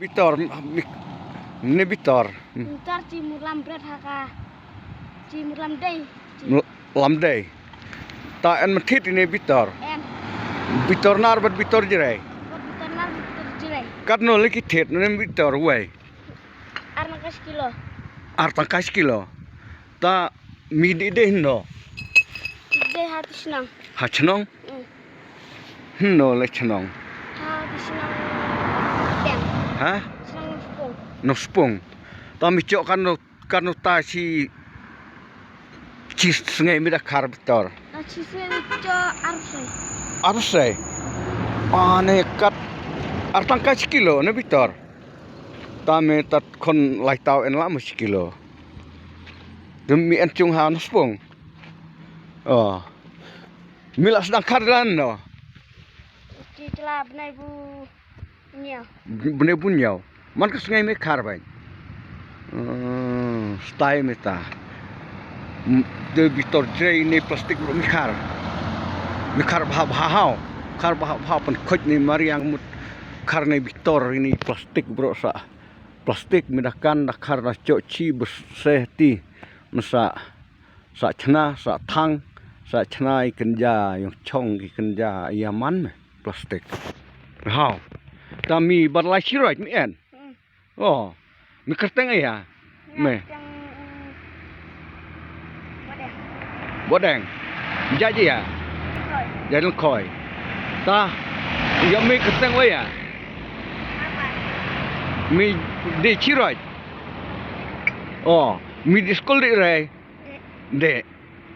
Bitor, ni bitor. Bitor cimur lambret haka. Cimur lamdai. Lamdai. Ta en matit ini bitor. En. Bitor nar bat bitor jirai. Bitor nar bitor jirai. Kat no lagi tet ni bitor wei. Artangkas kilo. Artangkas kilo. Ta midi deh no. Deh hati senang. Hachnong. No le chnong. Hati senang. Tem. Hah? Senang spung. No spung. Ta mi cok kan no ta si sungai mi dah kar bitor. Chisel cho arsai. Arsai. Ane kat artangkas kilo ni bitor. Ta me tat kon lai tau en la mus kilo. Demi en chung ha no spung. Oh. Mila sedang kardan no. Di celah benai bu nyau. Bener punyau. Man ke sungai me kar bain. Stay meta. De bitor jai ni plastik bro mikar. Mikar bahau. Kar bahau pen khoj ni mariang mut kar ni bitor ini plastik bro sa. Plastik midakan dak kar na coci bersehti masa sa chna sa thang sa chna ikenja yang chong ikenja yaman me plastik. Hau. Kami barlai siroj mi en. Oh. Mi kerteng ya. Me. Bodeng. Jadi ya. Jadi koi. Ta. Ya mi kerteng we ya. Mi di siroj. Oh, mi di skol di re. De.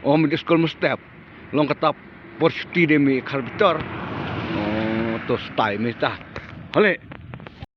Oh, mi di skol mustap. Long kata porsti de mi karbitor. Oh, to style mi ta. Hale.